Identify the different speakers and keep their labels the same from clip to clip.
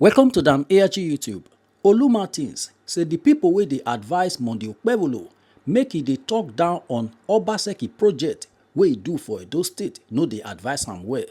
Speaker 1: Welcome to Dam ARG YouTube. Olu Martins say the people wey dey advise Monday Okpebholo make e dey talk down on Obaseki project wey e do for Edo State no dey advise am well.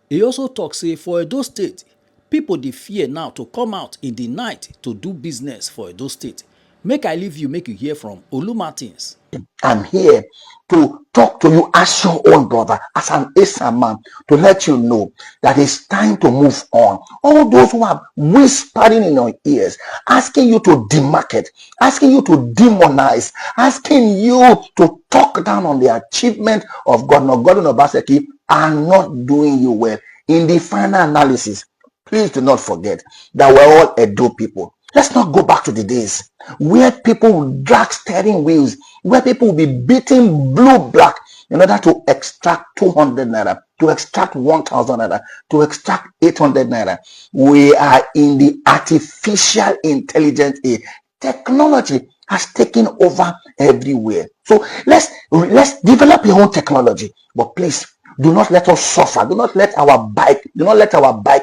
Speaker 1: E also talk say for Edo State, people dey fear now to come out in the night to do business for Edo State. Make I leave you make you hear from Olu Martins.
Speaker 2: I'm here to talk to you as your own brother, as an Asian man, to let you know that it's time to move on. All those who are whispering in your ears, asking you to demarket, asking you to demonize, asking you to talk down on the achievement of Governor Obaseki are not doing you well. In the final analysis, please do not forget that we're all Edo people. Let's not go back to the days where people will drag steering wheels, where people will be beating blue black in order to extract 200 naira, to extract 1,000 naira, to extract 800 naira. We are in the artificial intelligence age. Technology has taken over everywhere. So let's develop your own technology, but please do not let us suffer. Do not let our bike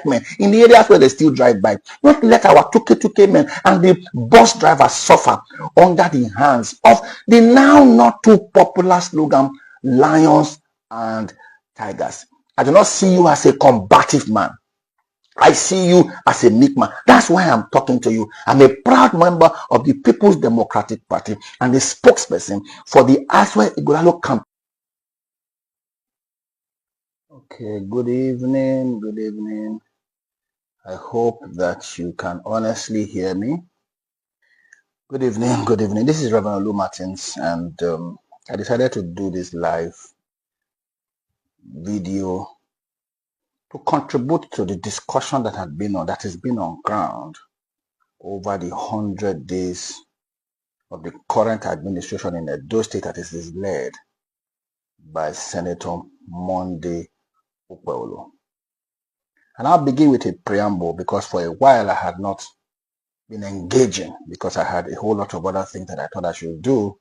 Speaker 2: men in the areas where they still drive bike. Do not let our tuke men and the bus drivers suffer under the hands of the now not too popular slogan, lions and tigers. I do not see you as a combative man. I see you as a meek man. That's why I'm talking to you. I'm a proud member of the People's Democratic Party and the spokesperson for the Aswe Ighodalo campaign. Okay, good evening. Good evening. I hope that you can honestly hear me. Good evening. Good evening. This is Reverend Olu Martins, and I decided to do this live video to contribute to the discussion that has been on ground over the 100 days of the current administration in Edo State that is led by Senator Monday Okpebholo. And I'll begin with a preamble because for a while I had not been engaging because I had a whole lot of other things that I thought I should do,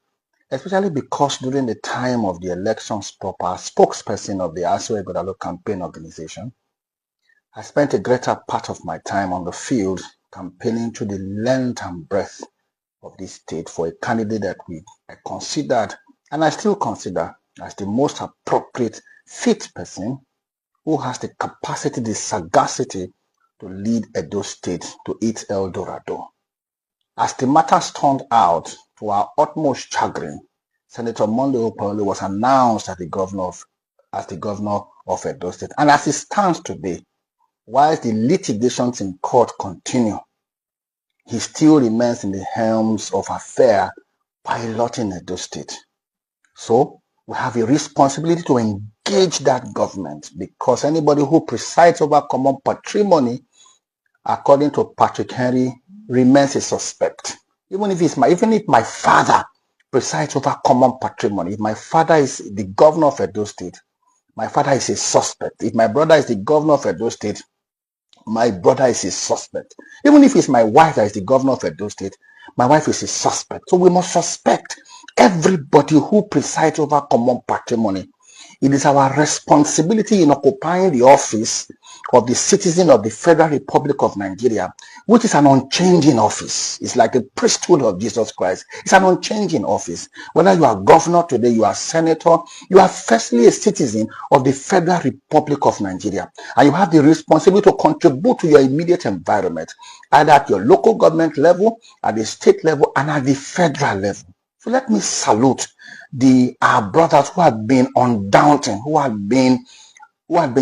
Speaker 2: especially because during the time of the elections proper, spokesperson of the Aswe Ighodalo campaign organization, I spent a greater part of my time on the field campaigning to the length and breadth of this state for a candidate that I considered, and I still consider, as the most appropriate fit person who has the capacity, the sagacity to lead Edo State to its El Dorado. As the matters turned out, to our utmost chagrin, Senator Monday Okpebholo was announced as the governor of Edo State. And as it stands today, whilst the litigations in court continue, he still remains in the helms of affair piloting Edo State. So we have a responsibility to engage that government, because anybody who presides over common patrimony, according to Patrick Henry, remains a suspect. Even if my father presides over common patrimony, if my father is the governor of Edo State, my father is a suspect. If my brother is the governor of Edo State, my brother is a suspect. Even if it's my wife that is the governor of Edo State, my wife is a suspect. So we must suspect everybody who presides over common patrimony. It is our responsibility in occupying the office of the citizen of the Federal Republic of Nigeria, which is an unchanging office. It's like the priesthood of Jesus Christ. It's an unchanging office. Whether you are governor today, you are senator, you are firstly a citizen of the Federal Republic of Nigeria, and you have the responsibility to contribute to your immediate environment, either at your local government level, at the state level, and at the federal level. So let me salute our brothers who have been undaunted, who have been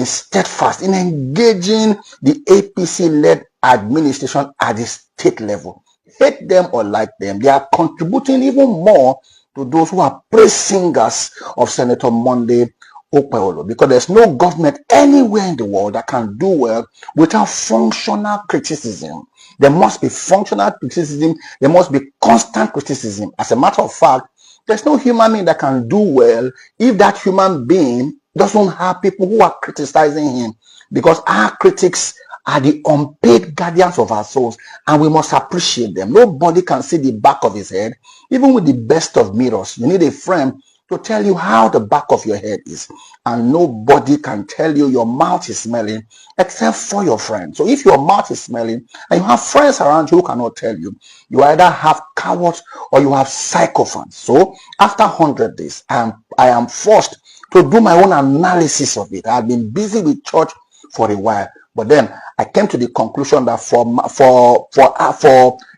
Speaker 2: steadfast in engaging the APC-led administration at the state level. Hate them or like them, they are contributing even more to those who are praise singers of Senator Monday Okpebholo, because there's no government anywhere in the world that can do well without functional criticism. There must be functional criticism. There must be constant criticism. As a matter of fact, there's no human being that can do well if that human being doesn't have people who are criticizing him, because our critics are the unpaid guardians of our souls, and we must appreciate them. Nobody can see the back of his head, even with the best of mirrors. You need a friend to tell you how the back of your head is. And nobody can tell you your mouth is smelling except for your friend. So if your mouth is smelling and you have friends around you who cannot tell you, you either have cowards or you have sycophants. So after 100 days, I am forced to do my own analysis of it. I've been busy with church for a while, but then I came to the conclusion that for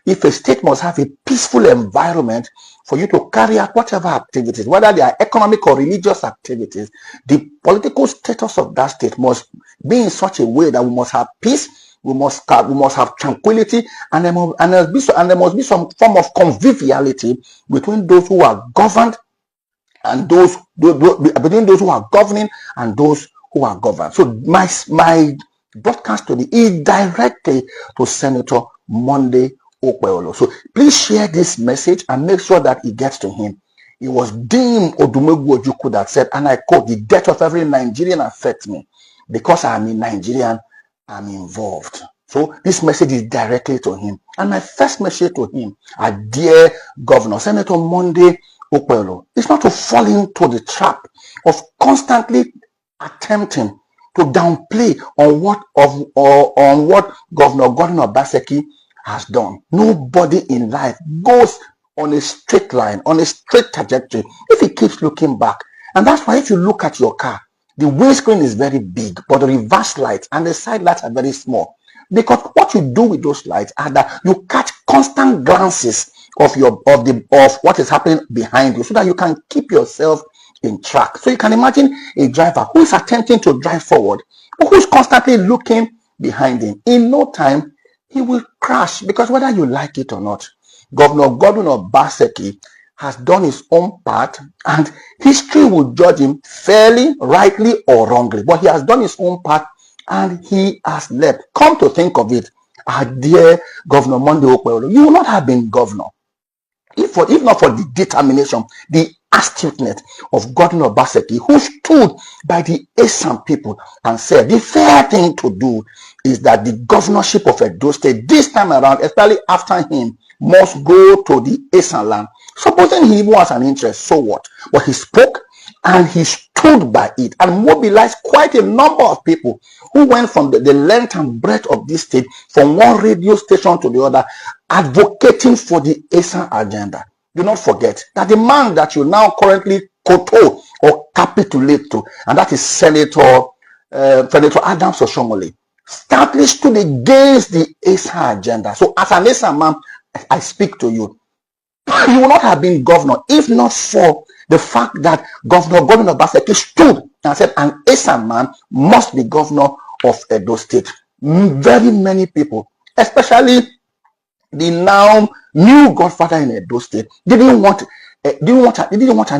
Speaker 2: if a state must have a peaceful environment for you to carry out whatever activities, whether they are economic or religious activities, the political status of that state must be in such a way that we must have peace, we must have tranquility, and there must be some form of conviviality between those who are governed and between those who are governing and those who are governed. So my broadcast today is directly to Senator Monday Okpebholo. So please share this message and make sure that it gets to him. It was Dim Odumegwu Ojukwu that said, and I quote, "The death of every Nigerian affects me. Because I am a Nigerian, I'm involved." So this message is directly to him. And my first message to him, our dear Governor, Senator Monday Okpebholo, is not to fall into the trap of constantly attempting to downplay on what Governor Gordon Obaseki has done. Nobody in life goes on a straight line, on a straight trajectory, if he keeps looking back. And that's why if you look at your car, the windscreen is very big, but the reverse lights and the side lights are very small. Because what you do with those lights are that you catch constant glances of what is happening behind you, so that you can keep yourself in track. So you can imagine a driver who is attempting to drive forward, but who is constantly looking behind him. In no time, he will crash, because whether you like it or not, Governor Gordon Obaseki has done his own part, and history will judge him fairly, rightly, or wrongly. But he has done his own part, and he has left. Come to think of it, our dear Governor Monday Okpebholo, you would not have been governor if not for the determination, the astuteness of Gordon Obaseki, who stood by the Esan people and said the fair thing to do is that the governorship of Edo State this time around, especially after him, must go to the Esan land. Supposing he even has an interest, so what? But he spoke and he stood by it and mobilized quite a number of people who went from the length and breadth of this state, from one radio station to the other, advocating for the Esan agenda. Do not forget that the man that you now currently kowtow or capitulate to, and that is Senator Adams Oshomole, stoutly stood against the Esan agenda. So as an Esan man, I speak to you. You would not have been governor if not for the fact that Governor Gordon Obaseki stood and said an Esan man must be governor of Edo State. Very many people, especially the now new godfather in Edo State, didn't want an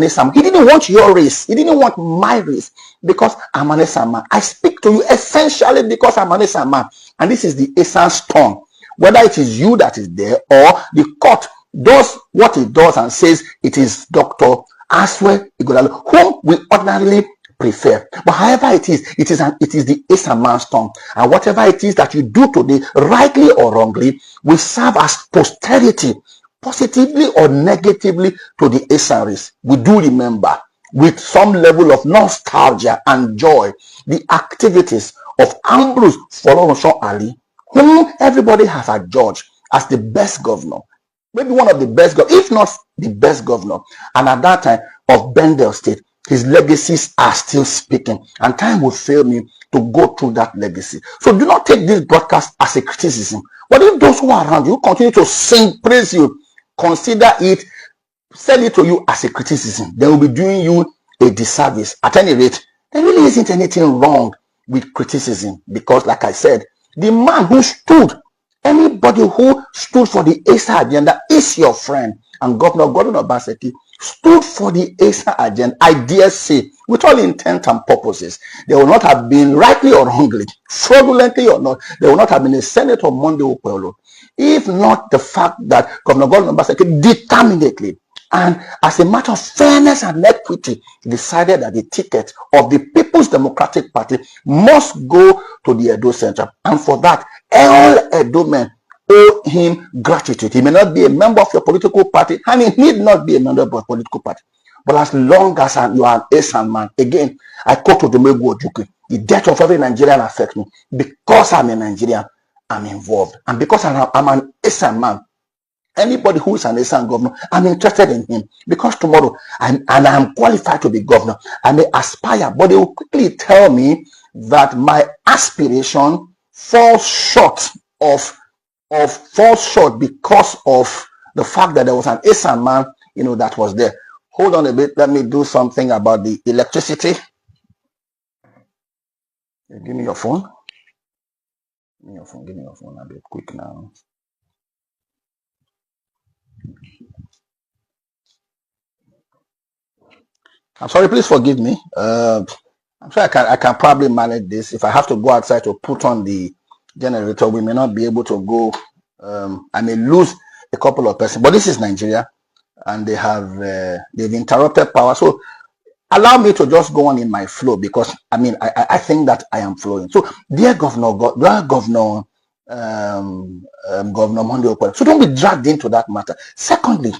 Speaker 2: Esan. He didn't want your race. He didn't want my race, because I'm an Esan man. I speak to you essentially because I'm an Esan man, and this is the Esan storm. Whether it is you that is there or the court does what it does and says it is Dr. Aswe Ighodalo, whom we ordinarily prefer. But however it is the Esan man storm. And whatever it is that you do today, rightly or wrongly, will serve as posterity, positively or negatively, to the Esan race. We do remember with some level of nostalgia and joy the activities of Ambrose Folorunshon Ali, whom everybody has adjudged as the best governor, maybe one of the best governors, if not the best governor, and at that time of Bendel State. His legacies are still speaking, and time will fail me to go through that legacy. So do not take this broadcast as a criticism. But if those who are around you continue to sing, praise you, consider it, sell it to you as a criticism, they will be doing you a disservice. At any rate, there really isn't anything wrong with criticism, because like I said, the man who stood, anybody who stood for the Esan agenda is your friend. And Governor Gordon Obaseki stood for the Esan agenda. I dare say, with all intent and purposes, there will not have been, rightly or wrongly, fraudulently or not, there will not have been a Senator Monday Okpebholo, if not the fact that Governor Gordon Obaseki determinedly and as a matter of fairness and equity decided that the ticket of the People's Democratic Party must go to the Edo Central. And for that, all Edo men owe him gratitude. He may not be a member of your political party, and he need not be a member of a political party. But as long as you are an Esan man, again, I quote to the Ojuku, the death of every Nigerian affects me. Because I'm a Nigerian, I'm involved. And because I'm an Esan man, anybody who is an Esan governor, I'm interested in him. Because tomorrow, I'm qualified to be governor. I may aspire, but they will quickly tell me that my aspiration falls short because of the fact that there was an Esan man, that was there. Hold on a bit. Let me do something about the electricity. Give me your phone. Give me your phone a bit quick now. I'm sorry, please forgive me. I'm sure I can probably manage this. If I have to go outside to put on the generator, we may not be able to go. I may lose a couple of persons, but this is Nigeria, and they've interrupted power. So allow me to just go on in my flow, because I think that I am flowing. So, dear Governor Monday Okpebholo, so don't be dragged into that matter. Secondly,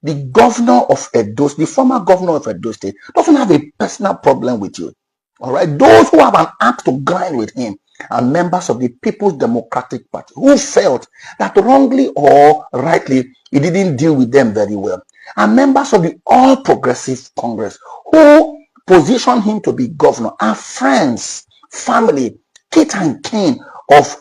Speaker 2: the governor of Edo, the former governor of Edo State, doesn't have a personal problem with you. All right, those who have an axe to grind with him are members of the People's Democratic Party who felt that wrongly or rightly he didn't deal with them very well, and members of the All Progressive Congress who positioned him to be governor are friends, family, kith and kin of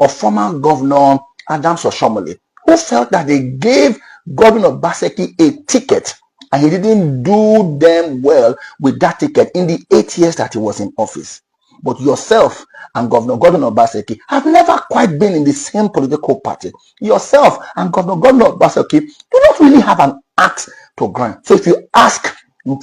Speaker 2: former governor Adams Oshomole, who felt that they gave Governor Obaseki a ticket and he didn't do them well with that ticket in the 8 years that he was in office. But yourself and Governor Obaseki have never quite been in the same political party. Yourself and Governor Obaseki do not really have an axe to grind. So if you ask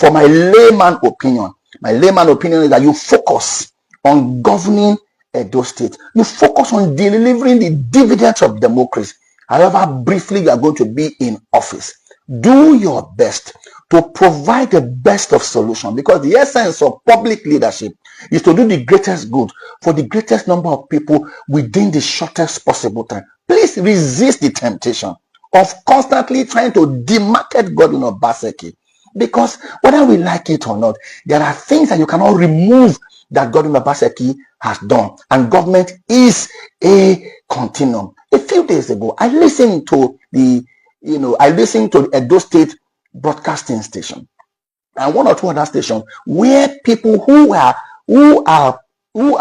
Speaker 2: for my layman opinion is that you focus on governing Edo State. You focus on delivering the dividends of democracy. However briefly you are going to be in office, do your best to provide the best of solutions, because the essence of public leadership is to do the greatest good for the greatest number of people within the shortest possible time. Please resist the temptation of constantly trying to demarket Governor Obaseki, because whether we like it or not, there are things that you cannot remove that Governor Obaseki has done, and government is a continuum. A few days ago, I listened to the Edo State broadcasting station and one or two other stations where people who are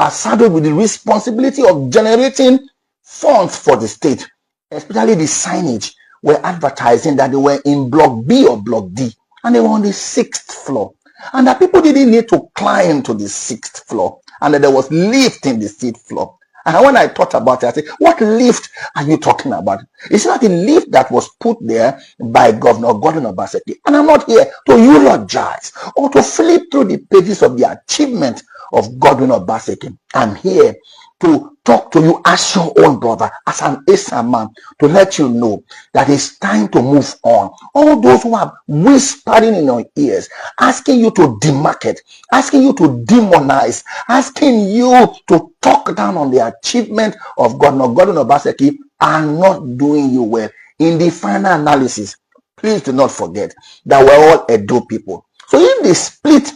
Speaker 2: saddled with the responsibility of generating funds for the state, especially the signage, were advertising that they were in Block B or Block D, and they were on the 6th floor, and that people didn't need to climb to the 6th floor, and that there was lift in the 6th floor. And when I thought about it, I said, what lift are you talking about? It's not a lift that was put there by Governor Obaseki. And I'm not here to eulogize or to flip through the pages of the achievement of Governor Obaseki. I'm here to talk to you as your own brother, as an Asa man, to let you know that it's time to move on. All those who are whispering in your ears, asking you to demarket, asking you to demonize, asking you to talk down on the achievement of Governor Obaseki are not doing you well. In the final analysis, please do not forget that we're all Edo people. So if they split,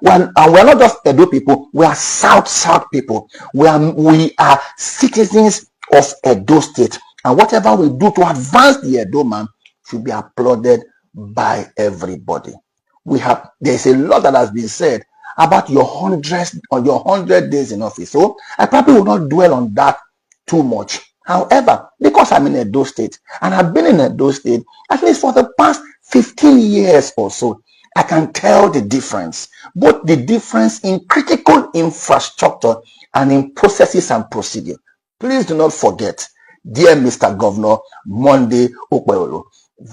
Speaker 2: we're not just Edo people, we are South people. We are citizens of Edo State. And whatever we do to advance the Edo man should be applauded by everybody. There's a lot that has been said about your 100 days in office. So I probably will not dwell on that too much. However, because I'm in Edo State, and I've been in Edo State at least for the past 15 years or so, I can tell the difference, both the difference in critical infrastructure and in processes and procedure. Please do not forget, dear Mr. Governor Monday Okpebholo,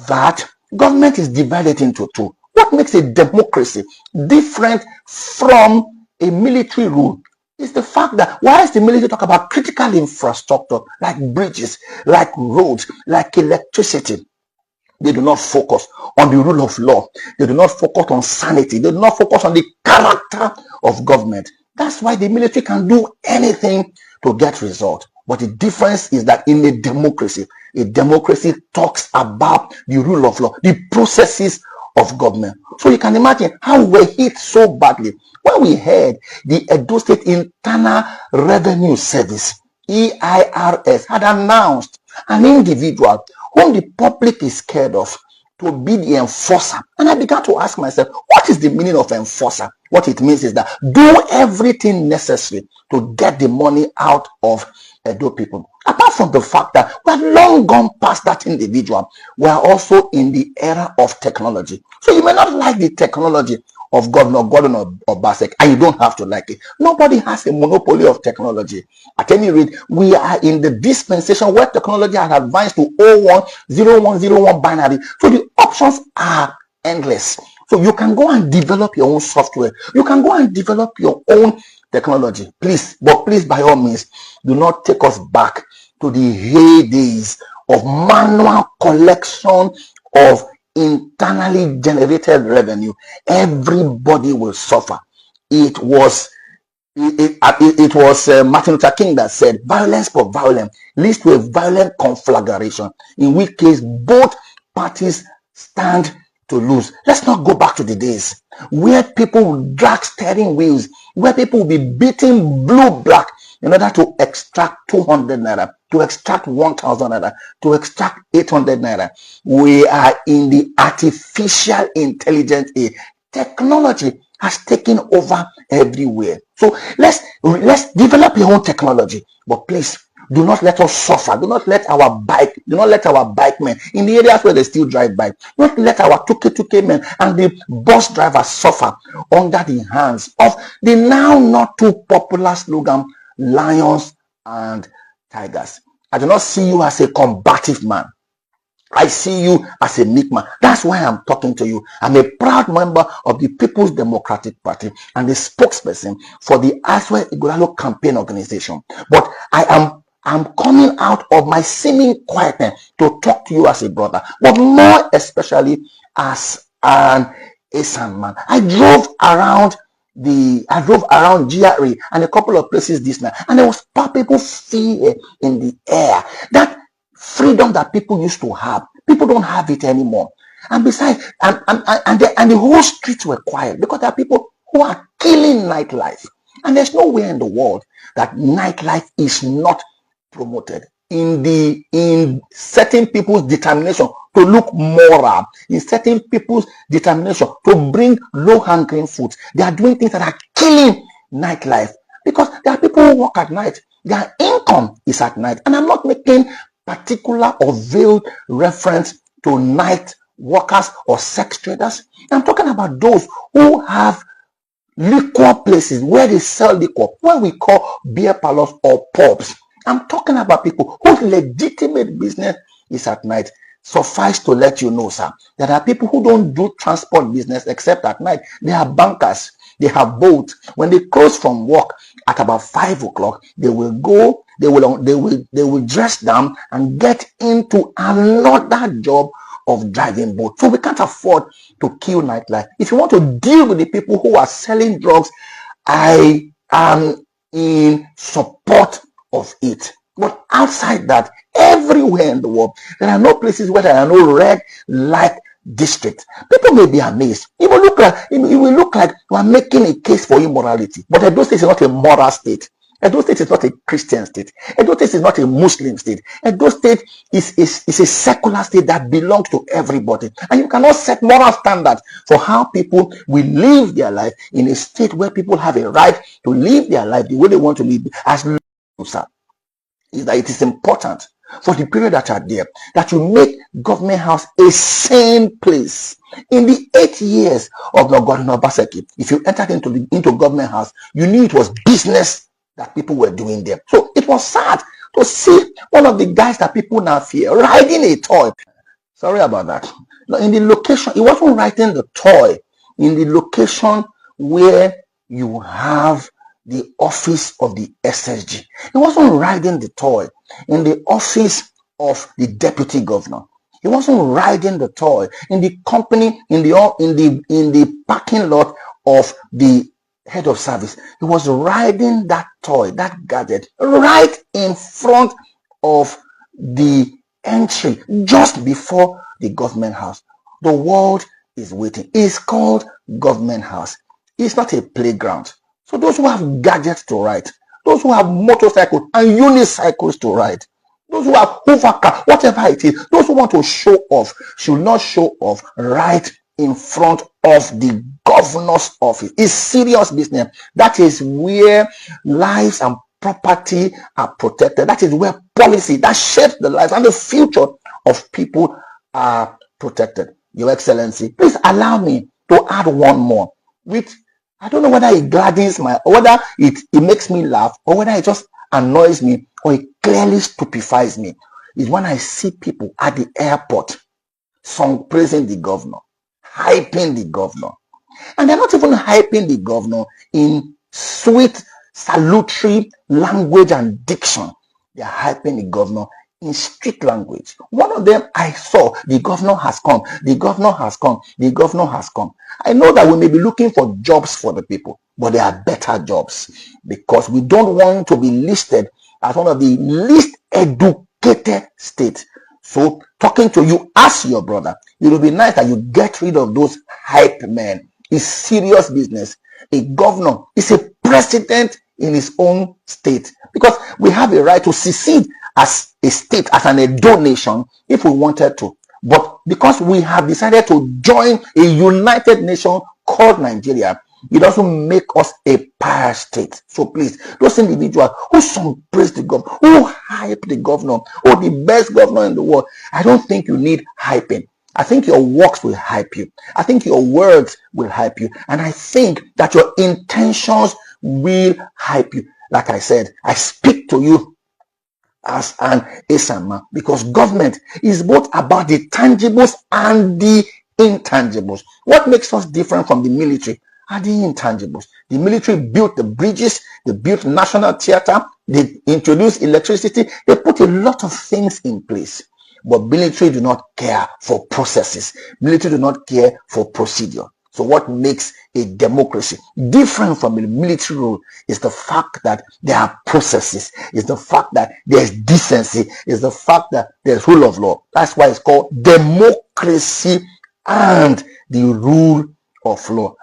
Speaker 2: that government is divided into two. What makes a democracy different from a military rule is the fact that whilst the military talk about critical infrastructure like bridges, like roads, like electricity, they do not focus on the rule of law. They do not focus on sanity. They do not focus on the character of government. That's why the military can do anything to get results. But the difference is that in a democracy talks about the rule of law, the processes of government. So you can imagine how we were hit so badly when we heard the Edo State Internal Revenue Service, EIRS, had announced an individual whom the public is scared of to be the enforcer. And I began to ask myself, what is the meaning of enforcer? What it means is that do everything necessary to get the money out of Edo people. Apart from the fact that we have long gone past that individual, we are also in the era of technology. So you may not like the technology of Governor Gordon Obaseki, and you don't have to like it. Nobody has a monopoly of technology. At any rate, we are in the dispensation where technology has advanced to 0101 binary. So the options are endless. So you can go and develop your own software. You can go and develop your own technology. Please, but please, by all means, do not take us back to the heydays of manual collection of internally generated revenue. Everybody will suffer. It was Martin Luther King that said, violence for violence leads to a violent conflagration, in which case both parties stand to lose. Let's not go back to the days where people will drag steering wheels, where people will be beating blue black in order to extract 200 naira, to extract 1,000 naira, to extract 800 naira. We are in the artificial intelligence age. Technology has taken over everywhere. So let's develop your own technology, but please do not let us suffer. Do not let our bikemen in the areas where they still drive bike, do not let our tuke men and the bus drivers suffer under the hands of the now not too popular slogan, lions and tigers. I do not see you as a combative man. I see you as a meek man. That's why I'm talking to you. I'm a proud member of the People's Democratic Party and the spokesperson for the Aswe Ighodalo campaign organization. But I'm coming out of my seeming quietness to talk to you as a brother, but more especially as an Esan man. I drove around GRA and a couple of places this night, and there was palpable fear in the air. That freedom that people used to have, people don't have it anymore. And besides, and the whole streets were quiet because there are people who are killing nightlife. And there's nowhere in the world that nightlife is not promoted. In certain people's determination to look moral, in certain people's determination to bring low-hanging fruits, they are doing things that are killing nightlife because there are people who work at night. Their income is at night. And I'm not making particular or veiled reference to night workers or sex traders. I'm talking about those who have liquor places where they sell liquor, what we call beer parlors or pubs. I'm talking about people whose legitimate business is at night. Suffice to let you know, sir, there are people who don't do transport business except at night. They are bankers. They have boats. When they close from work at about 5 o'clock, they will go, they will dress down and get into another job of driving boat. So we can't afford to kill nightlife. If you want to deal with the people who are selling drugs, I am in support of it. But outside that, everywhere in the world, there are no places where there are no red light districts. People may be amazed. It will look like you are making a case for immorality. But Edo State is not a moral state. Edo State is not a Christian state. Edo State is not a Muslim state. Edo State is a secular state that belongs to everybody. And you cannot set moral standards for how people will live their life in a state where people have a right to live their life the way they want to live. As long as is that it is important for the period that are there that you make government house a sane place. In the 8 years of the Gordon Obaseki, if you entered into government house, you knew it was business that people were doing there. So it was sad to see one of the guys that people now fear riding a toy. Sorry about that. Now, in the location, he wasn't riding the toy in the location where you have the office of the SSG. He wasn't riding the toy in the office of the deputy governor. He wasn't riding the toy in the company, in the parking lot of the head of service. He was riding that toy, that gadget, right in front of the entry, just before the government house. The world is waiting. It's called Government House. It's not a playground. So those who have gadgets to ride, those who have motorcycles and unicycles to ride, those who have hovercar, whatever it is, those who want to show off should not show off right in front of the governor's office. It's serious business. That is where lives and property are protected. That is where policy that shapes the lives and the future of people are protected. Your Excellency, please allow me to add one more, which I don't know whether it gladdens or whether it makes me laugh, or whether it just annoys me, or it clearly stupefies me, is when I see people at the airport praising the governor, hyping the governor. And they're not even hyping the governor in sweet, salutary language and diction. They're hyping the governor in street language. One of them I saw, the governor has come, the governor has come, the governor has come. I know that we may be looking for jobs for the people, but there are better jobs, because we don't want to be listed as one of the least educated states. So talking to you as your brother, it will be nice that you get rid of those hype men. It's serious business. A governor is a president in his own state, because we have a right to secede as a state, as an Edo nation, if we wanted to. But because we have decided to join a united nation called Nigeria, it doesn't make us a pariah state. So please, those individuals who praise the governor, who hype the governor, oh, the best governor in the world, I don't think you need hyping. I think your works will hype you. I think your words will hype you. And I think that your intentions will hype you. Like I said, I speak to you as an Esama, because government is both about the tangibles and the intangibles. What makes us different from the military are the intangibles. The military built the bridges, they built national theater, they introduced electricity, they put a lot of things in place. But military do not care for processes. Military do not care for procedure. So what makes a democracy different from a military rule is the fact that there are processes, is the fact that there's decency, is the fact that there's rule of law. That's why it's called democracy and the rule of law.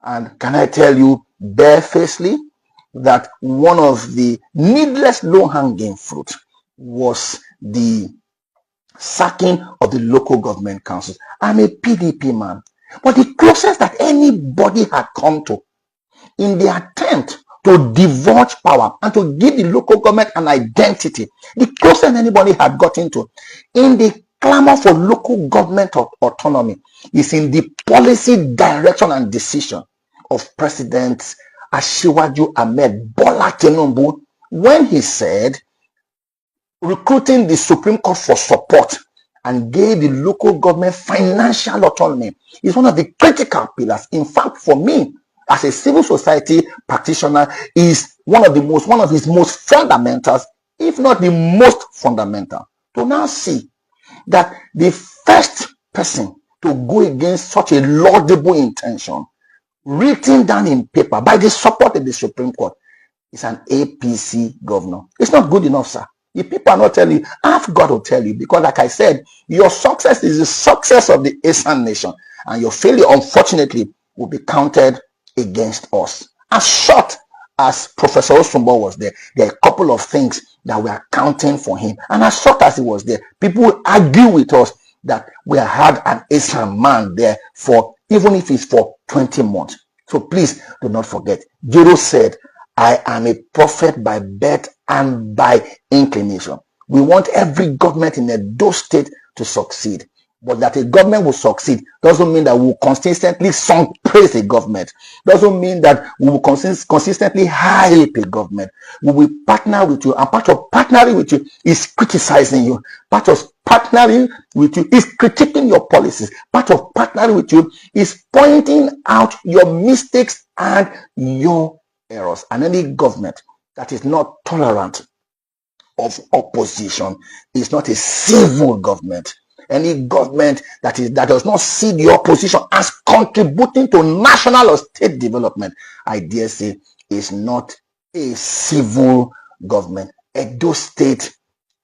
Speaker 2: And can I tell you barefacedly that one of the needless low-hanging fruit was the sacking of the local government councils. I'm a PDP man. But the closest that anybody had come to in the attempt to divulge power and to give the local government an identity, the closest anybody had gotten to in the clamor for local government autonomy is in the policy direction and decision of President Asiwaju Ahmed Bola Tinubu, when he said recruiting the Supreme Court for support and gave the local government financial autonomy is one of the critical pillars. In fact, for me, as a civil society practitioner, is one of his most fundamentals, if not the most fundamental. To now see that the first person to go against such a laudable intention, written down in paper by the support of the Supreme Court, is an APC governor. It's not good enough, sir. If people are not telling you, I've got to tell you, because like I said, your success is the success of the Asian nation, and your failure, unfortunately, will be counted against us. As short as Professor Osumbo was there are a couple of things that we are counting for him. And as short as he was there, people will argue with us that we had an Asian man there for, even if it's for 20 months. So please do not forget, Jero said, I am a prophet by birth and by inclination. We want every government in Edo State to succeed. But that a government will succeed doesn't mean that we will consistently praise a government. Doesn't mean that we will consistently hype a government. We will partner with you, and part of partnering with you is criticizing you. Part of partnering with you is critiquing your policies. Part of partnering with you is pointing out your mistakes and your errors. And any government that is not tolerant of opposition is not a civil government. Any government that does not see the opposition as contributing to national or state development, I dare say, is not a civil government. Edo State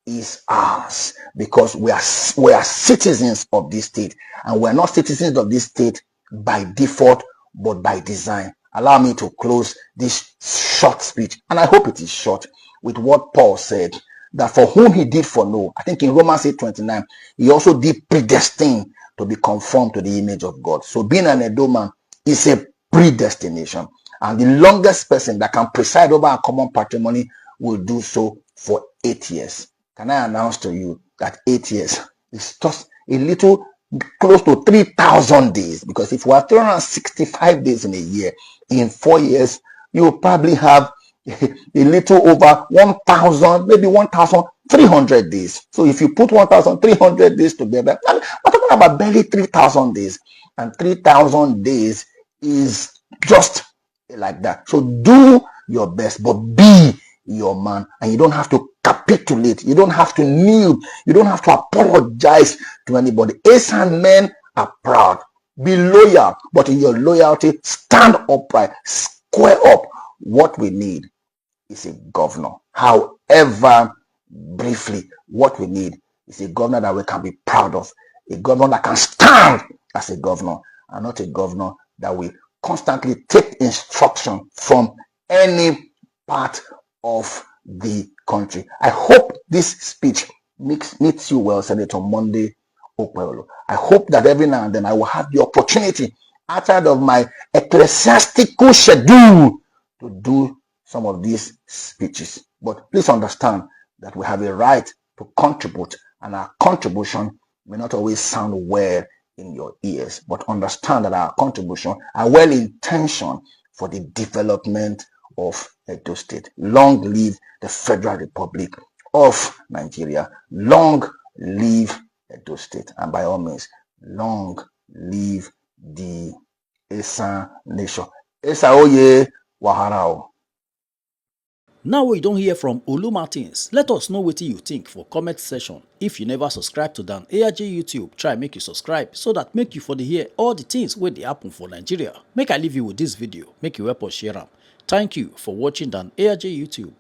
Speaker 2: is ours because we are citizens of this state, and we're not citizens of this state by default but by design. Allow me to close this short speech, and I hope it is short, with what Paul said, that for whom he did foreknow, I think in Romans 8:29, he also did predestine to be conformed to the image of God. So being an Edoman is a predestination, and the longest person that can preside over a common patrimony will do so for 8 years. Can I announce to you that 8 years is just a little close to 3,000 days? Because if we have 365 days in a year, in 4 years, you will probably have a little over 1,000, maybe 1,300 days. So if you put 1,300 days together, we're talking about barely 3,000 days. And 3,000 days is just like that. So do your best, but be your man, and you don't have to capitulate, you don't have to kneel, you don't have to apologize to anybody. Asan men are proud. Be loyal, but in your loyalty, stand upright, square up. What we need is a governor. However, briefly, what we need is a governor that we can be proud of, a governor that can stand as a governor, and not a governor that will constantly take instruction from any part of the country. I hope this speech meets you well, Senator Monday Okpebholo. I hope that every now and then I will have the opportunity outside of my ecclesiastical schedule to do some of these speeches. But please understand that we have a right to contribute, and our contribution may not always sound well in your ears, but understand that our contribution are well intentioned for the development of Edo State. Long live the Federal Republic of Nigeria. Long live Edo State. And by all means, long live the Esan nation. Esa oye waharao.
Speaker 1: Now we don't hear from Olu Martins. Let us know what you think for comment section. If you never subscribe to Dan ARJ YouTube, try make you subscribe so that make you for the hear all the things where they happen for Nigeria. Make I leave you with this video, make you help us share them. Thank you for watching Dan ARJ YouTube.